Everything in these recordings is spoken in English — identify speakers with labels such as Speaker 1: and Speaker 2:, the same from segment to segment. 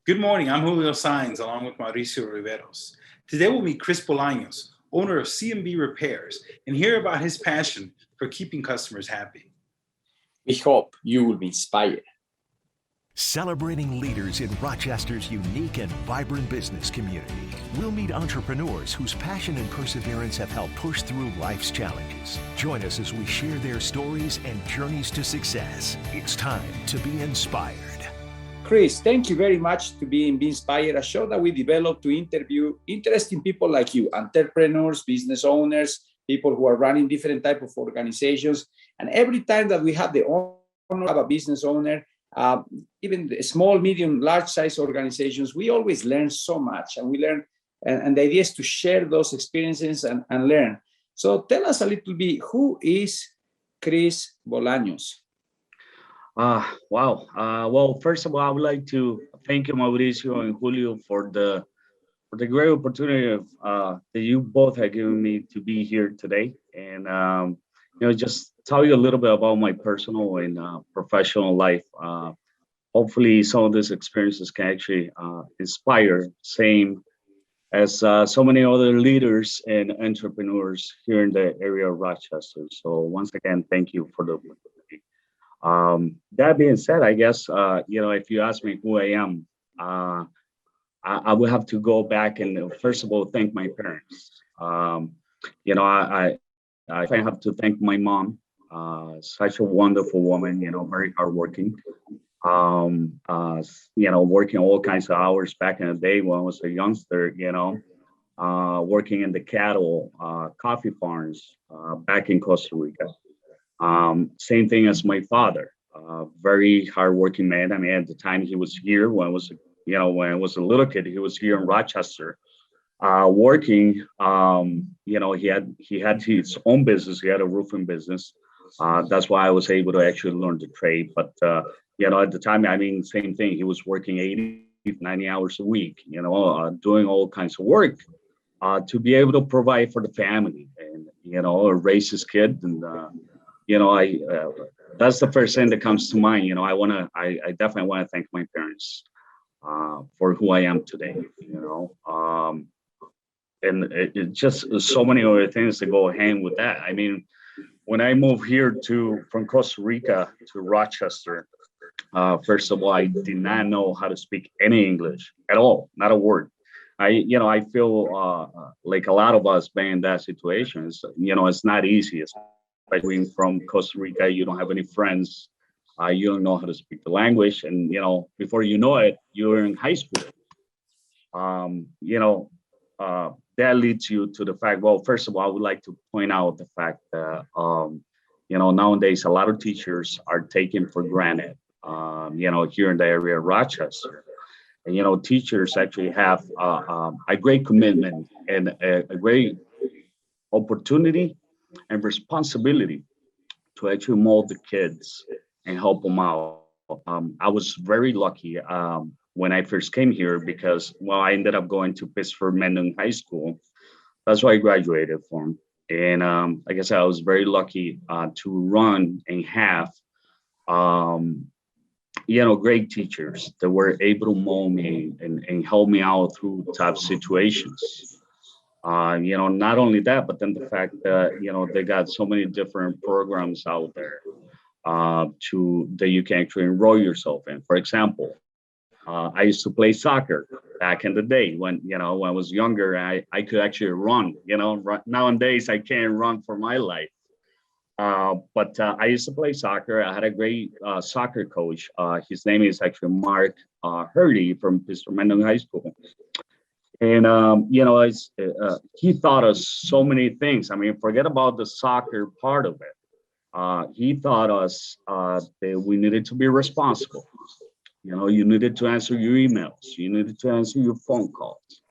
Speaker 1: Good morning. I'm Julio Sainz along with Mauricio Riveros. Today we'll meet Chris Bolanos, owner of C&B Repairs, and hear about his passion for keeping customers happy.
Speaker 2: We hope you will be inspired.
Speaker 3: Celebrating leaders in Rochester's unique and vibrant business community. We'll meet entrepreneurs whose passion and perseverance have helped push through life's challenges. Join us as we share their stories and journeys to success. It's time to be inspired.
Speaker 2: Chris, thank you very much to Be Inspired, a show that we developed to interview interesting people like you, entrepreneurs, business owners, people who are running different type of organizations. And every time that we have the honor of a business owner, even the small, medium, large size organizations, we always learn so much, and we learn, and the idea is to share those experiences and learn. So tell us a little bit, who is Chris Bolanos?
Speaker 4: Wow. Well, first of all, I would like to thank you, Mauricio and Julio, for the great opportunity that you both have given me to be here today, and just tell you a little bit about my personal and professional life. Hopefully, some of these experiences can actually inspire, same as so many other leaders and entrepreneurs here in the area of Rochester. So once again, thank you for the opportunity. That being said, I guess, if you ask me who I am, I would have to go back and first of all, thank my parents. I have to thank my mom, such a wonderful woman, very hardworking, working all kinds of hours back in the day when I was a youngster, working in the cattle, coffee farms, back in Costa Rica. Same thing as my father, very hardworking man. I mean, at the time he was here when I was a little kid, he was here in Rochester, working. He had his own business. He had a roofing business. That's why I was able to actually learn the trade. But at the time, I mean, same thing. He was working 80, 90 hours a week. Doing all kinds of work to be able to provide for the family and raise his kid. And that's the first thing that comes to mind. I definitely want to thank my parents for who I am today. And it just so many other things that go hand with that. I mean, when I moved here from Costa Rica to Rochester, first of all, I did not know how to speak any English at all, not a word. I feel like a lot of us being in that situation. It's not easy. Especially from Costa Rica, you don't have any friends. You don't know how to speak the language, and before you know it, you're in high school. That leads you to the fact. Well, first of all, I would like to point out the fact that nowadays a lot of teachers are taken for granted. Here in the area of Rochester, and teachers actually have a great commitment and a great opportunity and responsibility to actually mold the kids and help them out. I was very lucky when I first came here because, I ended up going to Pittsford Mendon High School. That's why I graduated from. And like I said, I was very lucky to run and have, great teachers that were able to mold me and help me out through tough situations. Not only that, but then the fact that, they got so many different programs out there that you can actually enroll yourself in. For example, I used to play soccer back in the day when I was younger. I could actually run. Nowadays I can't run for my life. But I used to play soccer. I had a great soccer coach. His name is actually Mark Hurdy from Pittsford Mendon High School. And, he taught us so many things. I mean, forget about the soccer part of it. He taught us that we needed to be responsible. You needed to answer your emails. You needed to answer your phone calls.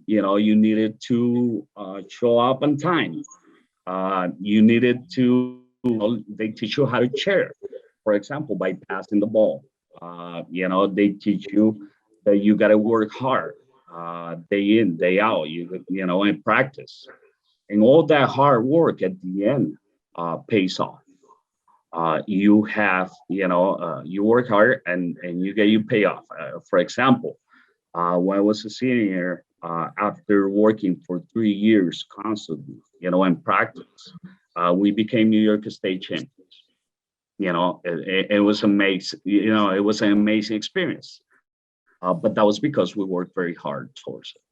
Speaker 4: You needed to show up on time. You needed to, they teach you how to share, for example, by passing the ball. They teach you that you got to work hard. Day in, day out, in practice. And all that hard work at the end pays off. you have, you work hard and you get your payoff. For example, when I was a senior, after working for 3 years constantly, in practice, we became New York State champions. It was amazing. It was an amazing experience. But that was because we worked very hard towards it.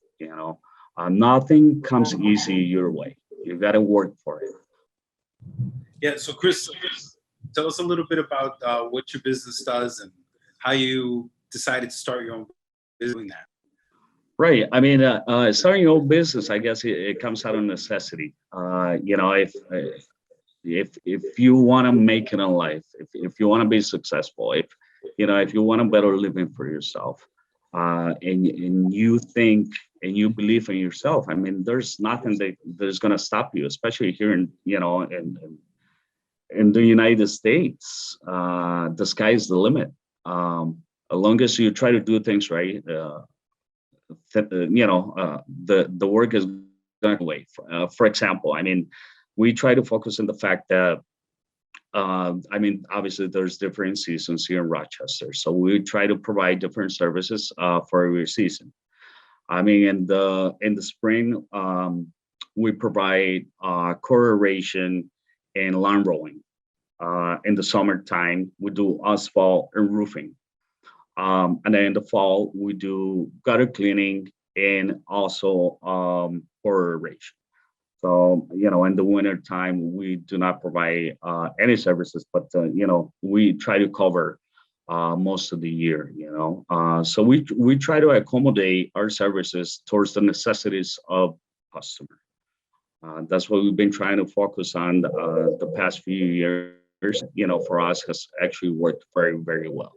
Speaker 4: Nothing comes easy your way. You got to work for it.
Speaker 1: Yeah. So, Chris, tell us a little bit about what your business does and how you decided to start your own business doing that.
Speaker 4: Right. I mean, starting your own business, I guess it comes out of necessity. If you want to make it in life, if you want to be successful, if you want a better living for yourself, and you think and you believe in yourself, I mean, there's nothing that's going to stop you, especially here in the United States. The sky is the limit. As long as you try to do things right, the work is going away. For example, I mean, we try to focus on the fact that obviously there's different seasons here in Rochester, so we try to provide different services for every season. I mean, in the spring, we provide corroration and lawn rolling. In the summertime, we do asphalt and roofing. And then in the fall, we do gutter cleaning and also corroration. So, in the winter time, we do not provide any services, but, we try to cover most of the year, So we try to accommodate our services towards the necessities of customer. That's what we've been trying to focus on the past few years, for us has actually worked very, very well.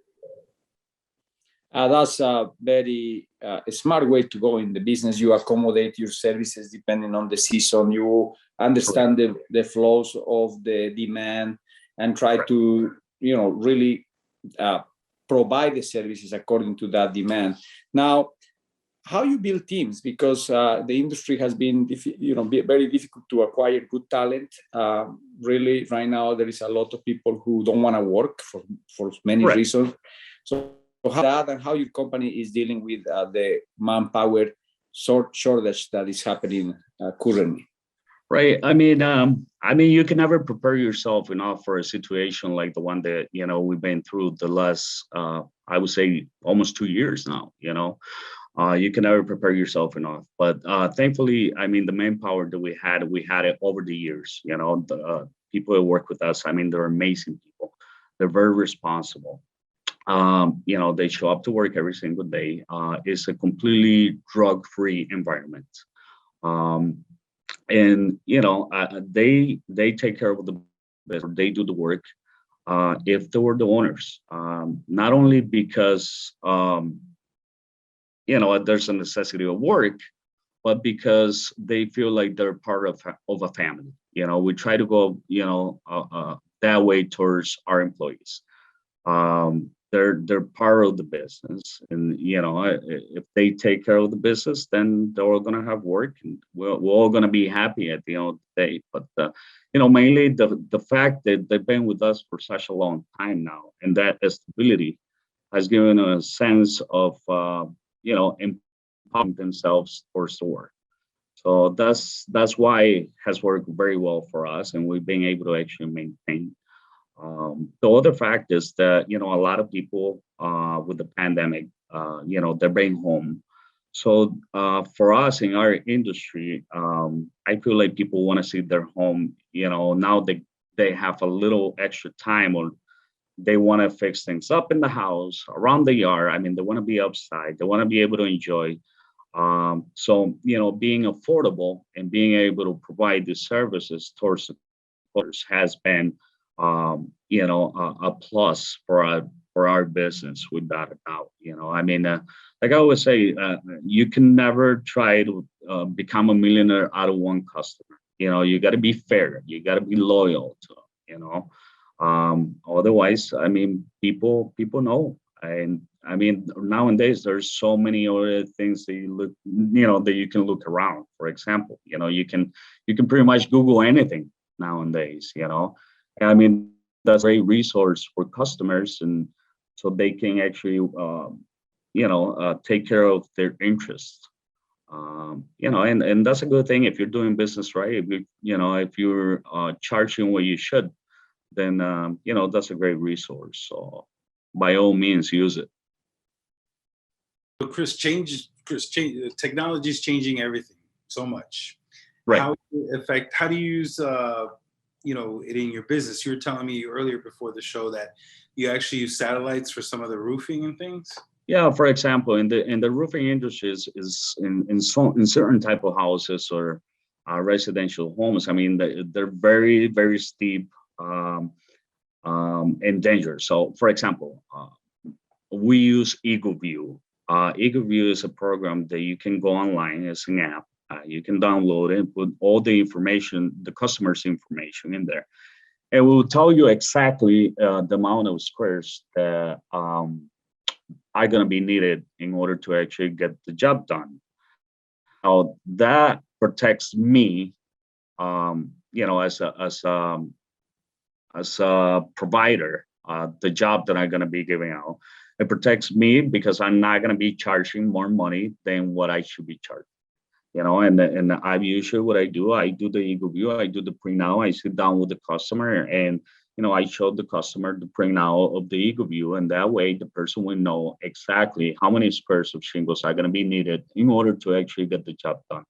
Speaker 2: That's a very smart way to go in the business. You accommodate your services depending on the season. You understand the flows of the demand and try to, really provide the services according to that demand. Now, how you build teams, because the industry has been, very difficult to acquire good talent. Really, right now there is a lot of people who don't want to work for many reasons. So how that and how your company is dealing with the manpower shortage that is happening currently.
Speaker 4: Right. I mean, you can never prepare yourself enough for a situation like the one that we've been through the last, I would say, almost 2 years now. You can never prepare yourself enough. But thankfully, I mean, the manpower that we had it over the years. The people that work with us, I mean, they're amazing people. They're very responsible. They show up to work every single day. It's a completely drug-free environment. And they take care of the business. They do the work. If they were the owners, not only because there's a necessity of work, but because they feel like they're part of a family. We try to go that way towards our employees. They're part of the business, and if they take care of the business, then they're all gonna have work, and we're all gonna be happy at the end of the day. But mainly the fact that they've been with us for such a long time now, and that stability has given a sense of empowering themselves towards the work. So that's why it has worked very well for us, and we've been able to actually maintain. The other fact is that, a lot of people with the pandemic, they're being home. So for us in our industry, I feel like people want to see their home, now they have a little extra time, or they want to fix things up in the house, around the yard. I mean, they want to be outside. They want to be able to enjoy. So, being affordable and being able to provide the services towards the supporters has been a plus for our business, without a doubt. I mean, like I always say, you can never try to become a millionaire out of one customer. You got to be fair. You got to be loyal to them. Otherwise, I mean, people know. And I mean, nowadays there's so many other things that that you can look around. For example, you can pretty much Google anything nowadays. I mean, that's a great resource for customers, and so they can actually, take care of their interests. And that's a good thing if you're doing business right. If you're charging what you should, then that's a great resource. So by all means, use it.
Speaker 1: So technology is changing everything so much.
Speaker 4: Right.
Speaker 1: How do you use it in your business? You were telling me earlier before the show that you actually use satellites for some of the roofing and things.
Speaker 4: Yeah, for example, in the roofing industry is in certain type of houses or residential homes. I mean, they're very, very steep and dangerous. So, for example, we use EagleView. EagleView is a program that you can go online. It's an app. You can download it, put all the information, the customer's information in there. It will tell you exactly the amount of squares that are going to be needed in order to actually get the job done. Now that protects me, as a provider, the job that I'm going to be giving out. It protects me because I'm not going to be charging more money than what I should be charging. And I usually what I do the EagleView, I do the printout, I sit down with the customer and I show the customer the printout of the EagleView, and that way the person will know exactly how many squares of shingles are going to be needed in order to actually get the job done,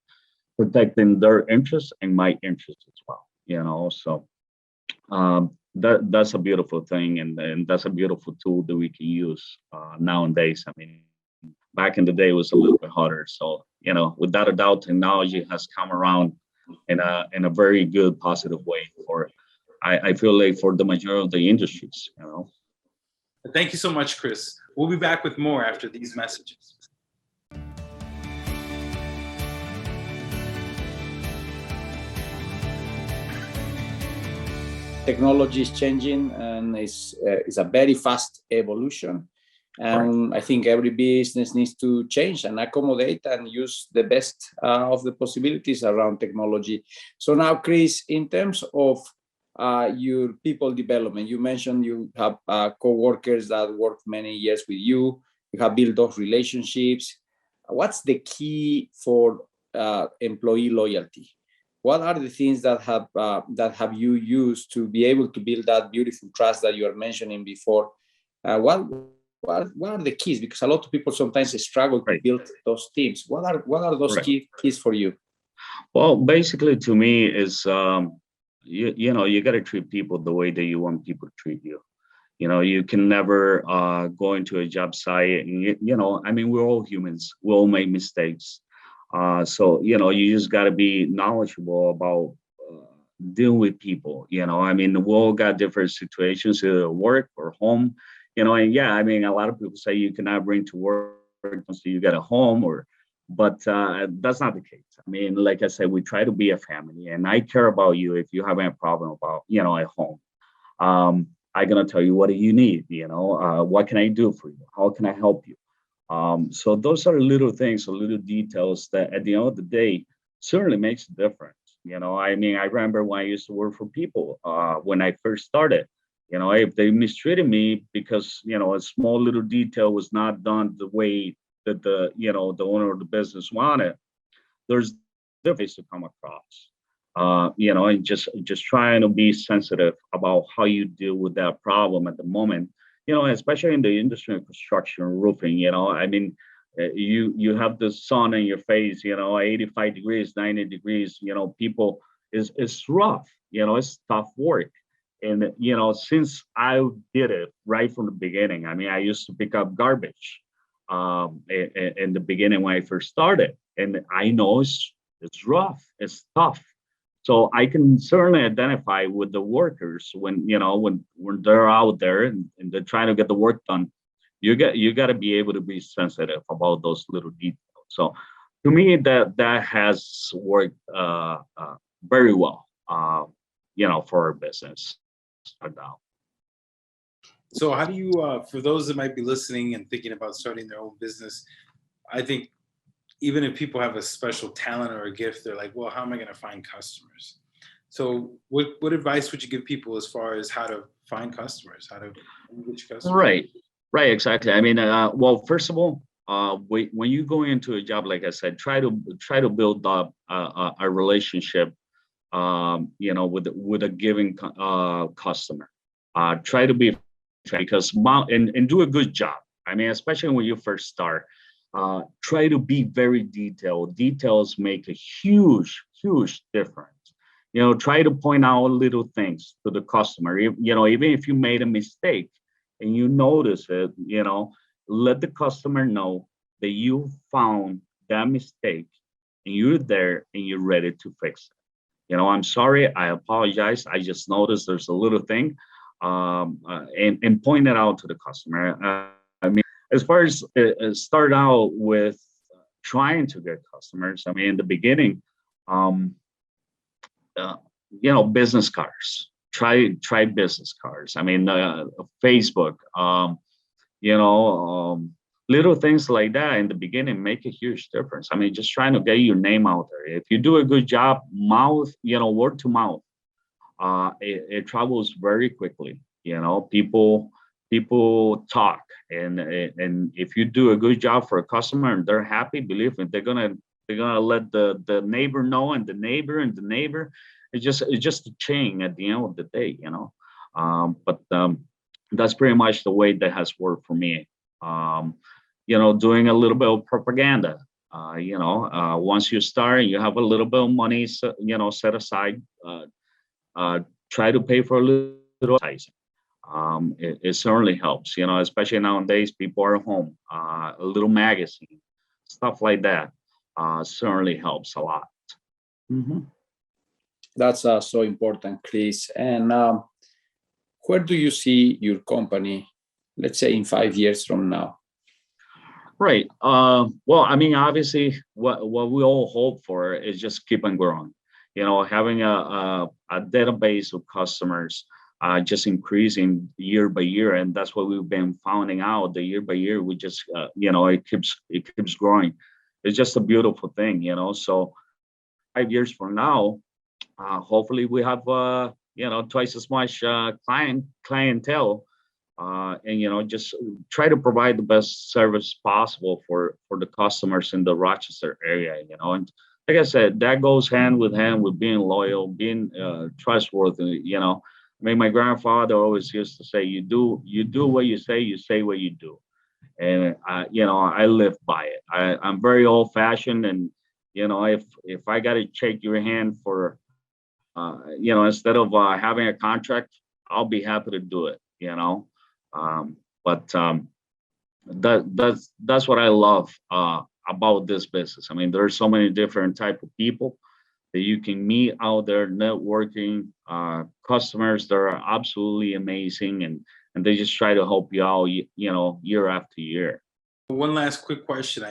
Speaker 4: protecting their interests and my interests as well. So that's a beautiful thing, and that's a beautiful tool that we can use nowadays. I mean, back in the day it was a little bit harder. So, without a doubt, technology has come around in a very good, positive way for, I feel like, for the majority of the industries.
Speaker 1: Thank you so much, Chris. We'll be back with more after these messages.
Speaker 2: Technology is changing, and it's a very fast evolution. And I think every business needs to change and accommodate and use the best of the possibilities around technology. So now, Chris, in terms of your people development, you mentioned you have co-workers that worked many years with you. You have built those relationships. What's the key for employee loyalty? What are the things that have you used to be able to build that beautiful trust that you are mentioning before? What are the keys? Because a lot of people sometimes struggle to build those teams. What are those keys for you?
Speaker 4: Well, basically, to me, is you got to treat people the way that you want people to treat you. You can never go into a job site and I mean, we're all humans. We all make mistakes. So you just got to be knowledgeable about dealing with people. I mean, we all got different situations, either work or home. And yeah, I mean, a lot of people say you cannot bring to work until you get a home, but that's not the case. I mean, like I said, we try to be a family, and I care about you if you have any problem about, at home. I'm going to tell you, what do you need? What can I do for you? How can I help you? So those are little things, little details that at the end of the day certainly makes a difference. I mean, I remember when I used to work for people when I first started. If they mistreated me because, a small little detail was not done the way that the owner of the business wanted, there's different ways to come across, and just trying to be sensitive about how you deal with that problem at the moment, especially in the industry of construction, roofing, I mean, you have the sun in your face, 85 degrees, 90 degrees, people, it's rough, it's tough work. And, since I did it right from the beginning, I mean, I used to pick up garbage in the beginning when I first started. And I know it's rough, it's tough. So I can certainly identify with the workers when they're out there and they're trying to get the work done. You got to be able to be sensitive about those little details. So to me, that has worked very well, for our business. Now.
Speaker 1: So how do you, for those that might be listening and thinking about starting their own business, I think even if people have a special talent or a gift, they're like, well, how am I going to find customers? So what advice would you give people as far as how to find customers, how to reach customers.
Speaker 4: Right, exactly. I mean, well, first of all, when you go into a job, like I said, try to build up a relationship, with a given customer. Try to be, because and do a good job. I mean, especially when you first start, try to be very detailed. Details make a huge difference. Try to point out little things to the customer. Even if you made a mistake and you notice it, let the customer know that you found that mistake and you're there and you're ready to fix it. I'm sorry, I apologize. I just noticed there's a little thing, and point it out to the customer. I mean, as far as start out with trying to get customers, I mean, in the beginning, business cards. Try business cards. I mean, Facebook. Little things like that in the beginning make a huge difference. I mean, just trying to get your name out there. If you do a good job, word to mouth, it travels very quickly. People talk, and if you do a good job for a customer and they're happy, believe me, they're gonna let the neighbor know, and the neighbor and the neighbor. It's just a chain at the end of the day, But that's pretty much the way that has worked for me. Doing a little bit of propaganda. Once you start and you have a little bit of money, set aside, try to pay for a little advertising. It certainly helps, especially nowadays, people are home. A little magazine, stuff like that, certainly helps a lot.
Speaker 2: Mm-hmm. That's so important, Chris. And where do you see your company, let's say, in 5 years from now?
Speaker 4: Right. Well, I mean, obviously, what we all hope for is just keep on growing. Having a database of customers, just increasing year by year, and that's what we've been finding out. The year by year, we just, it keeps growing. It's just a beautiful thing, So 5 years from now, hopefully we have twice as much clientele, and just try to provide the best service possible for the customers in the Rochester area. And like I said, that goes hand with hand with being loyal, being trustworthy. I mean, my grandfather always used to say, you do what you say what you do. And I live by it. I'm very old fashioned, and if I got to shake your hand for instead of having a contract, I'll be happy to do it. But that's what I love about this business. I mean, there's so many different type of people that you can meet out there, networking, customers that are absolutely amazing, and they just try to help you out, year after year.
Speaker 1: One last quick question.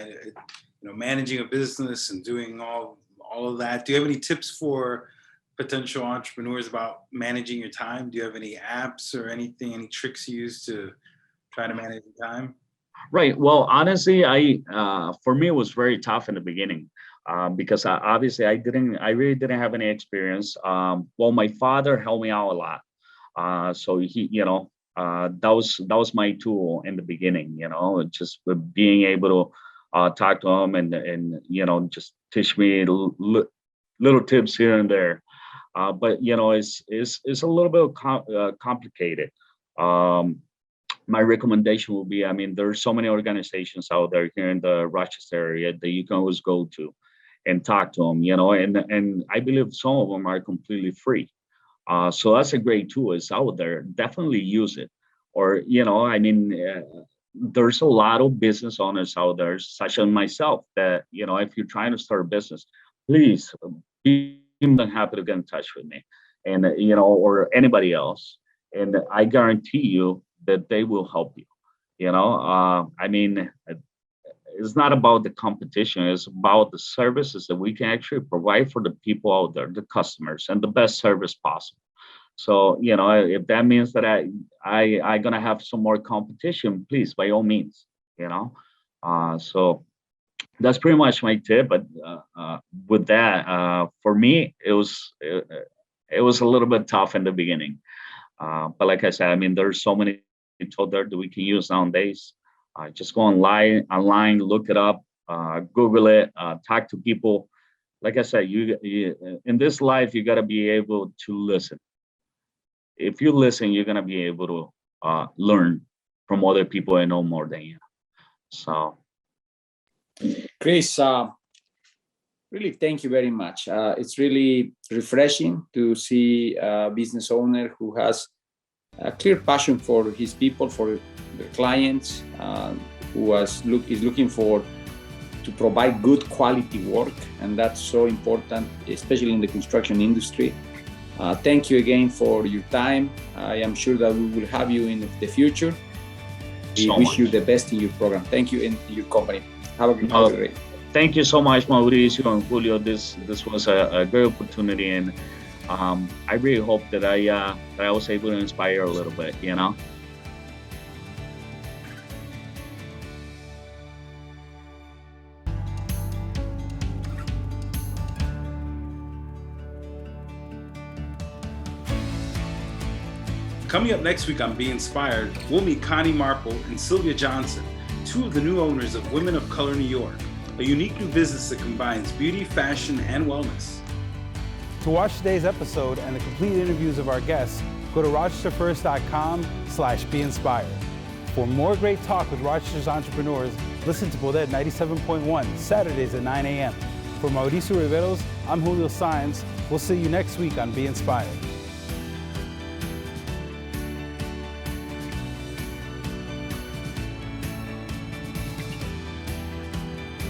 Speaker 1: Managing a business and doing all of that. Do you have any tips for potential entrepreneurs about managing your time? Do you have any apps or any tricks you use to try to manage your time?
Speaker 4: Right. Well, honestly, for me, it was very tough in the beginning, because I really didn't have any experience. Well, my father helped me out a lot. So he, that was my tool in the beginning, just being able to talk to him and just teach me little tips here and there. But it's a little bit complicated. My recommendation will be, I mean, there's so many organizations out there here in the Rochester area that you can always go to and talk to them, and I believe some of them are completely free. So that's a great tool. It's out there. Definitely use it. Or, I mean, there's a lot of business owners out there, such as myself, that, if you're trying to start a business, please be happy to get in touch with me, and or anybody else, and I guarantee you that they will help you. I mean, it's not about the competition, it's about the services that we can actually provide for the people out there, the customers, and the best service possible. So if that means that I gonna have some more competition, please, by all means. So that's pretty much my tip. But with that, for me, it was a little bit tough in the beginning. But like I said, I mean, there's so many tools there that we can use nowadays. Just go online, look it up, Google it, talk to people. Like I said, you in this life, you got to be able to listen. If you listen, you're gonna be able to learn from other people and know more than you. So,
Speaker 2: Chris, really, thank you very much. It's really refreshing to see a business owner who has a clear passion for his people, for the clients, who is looking to provide good quality work, and that's so important, especially in the construction industry. Thank you again for your time. I am sure that we will have you in the future. We wish you the best in your program. Thank you in your company. Have a good day.
Speaker 4: Thank you so much, Mauricio and Julio. This was a great opportunity, and I really hope that I was able to inspire a little bit, you know.
Speaker 1: Coming up next week on Be Inspired, we'll meet Connie Marple and Sylvia Johnson, two of the new owners of Women of Color New York, a unique new business that combines beauty, fashion, and wellness.
Speaker 5: To watch today's episode and the complete interviews of our guests, go to rochesterfirst.com/beinspired. For more great talk with Rochester's entrepreneurs, listen to Bodette 97.1 Saturdays at 9 a.m. For Mauricio Riveros, I'm Julio Saenz. We'll see you next week on Be Inspired.